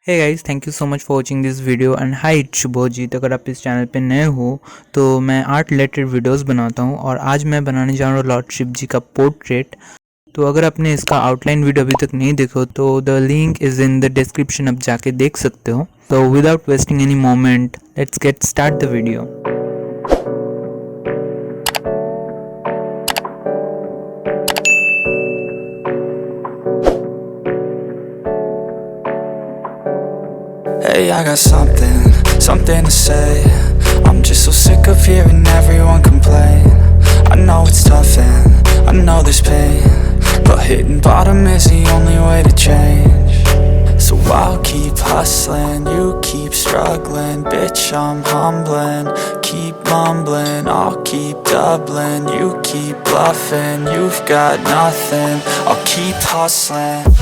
Hey guys, thank you so much for watching this video and hi it's Shubhajit. अगर आप इस channel पे नए हो तो मैं आर्ट रिलेटेड वीडियोस बनाता हूँ और आज मैं बनाने जा रहा हूँ लॉर्ड शिव जी का पोर्ट्रेट। तो अगर आपने इसका आउटलाइन वीडियो अभी तक नहीं देखो तो the link is in the description, आप जाके देख सकते हो। तो without wasting any moment let's get start the video. Hey, I got something to say. I'm just so sick of hearing everyone complain. I know it's tough and I know there's pain, but hitting bottom is the only way to change. So I'll keep hustling, you keep struggling. Bitch, I'm humbling, keep mumbling. I'll keep doubling, you keep bluffing. You've got nothing, I'll keep hustling.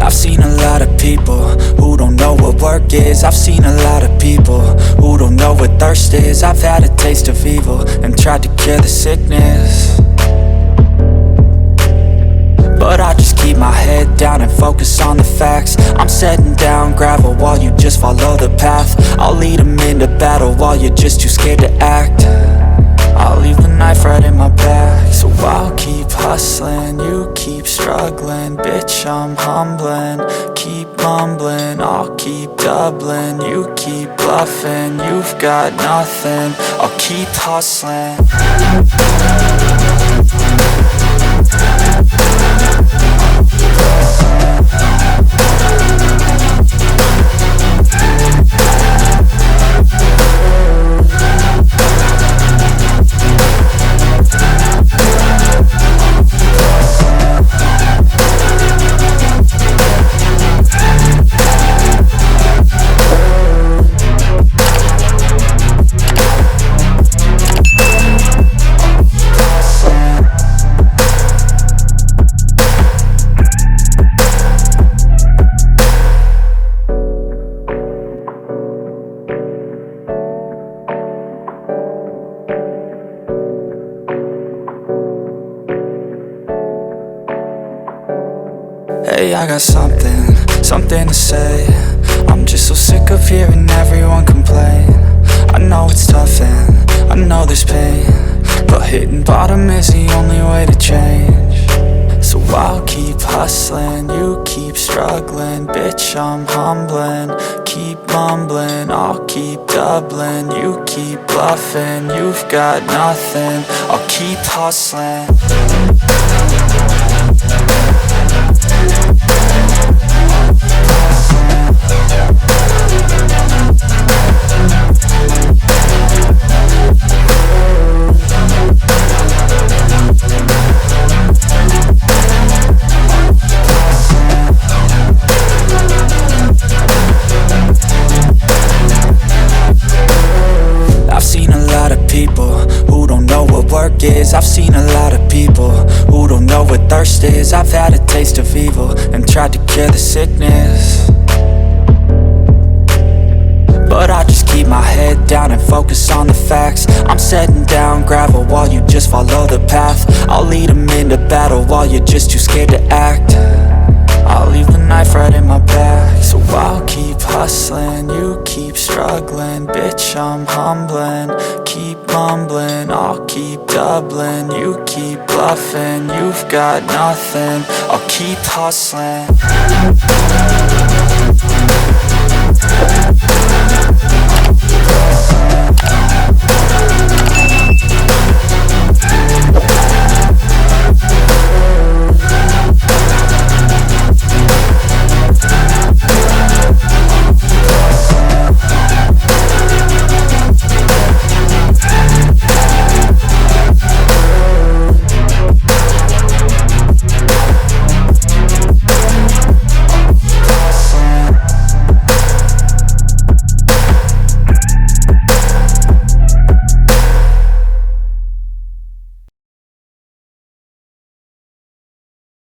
I've seen a lot of people who don't know what work is. I've seen a lot of people who don't know what thirst is. I've had a taste of evil and tried to cure the sickness, but I just keep my head down and focus on the facts. I'm setting down gravel while you just follow the path. I'll lead them into battle while you're just too scared to act. I'll leave the knife right in my back. So I'll keep hustling, you keep struggling. Bitch, I'm humbling, keep mumbling. I'll keep doubling, you keep bluffing. You've got nothing, I'll keep hustling. Hey, I got something to say. I'm just so sick of hearing everyone complain. I know it's tough and I know there's pain, but hitting bottom is the only way to change. So I'll keep hustling, you keep struggling. Bitch, I'm humbling, keep mumbling. I'll keep doubling, you keep bluffing. You've got nothing, I'll keep hustling. I've seen a lot of people who don't know what work is. I've seen a lot of people who don't know what thirst is. I've had a taste of evil and tried to cure the sickness, but I just keep my head down and focus on the facts. I'm setting down gravel while you just follow the path. I'll lead them into battle while you're just too scared to act. I'll leave the knife right in my back. So I'll keep hustling, you keep struggling. Bitch, I'm humbling, keep mumbling. I'll keep doubling, you keep bluffing. You've got nothing, I'll keep hustling.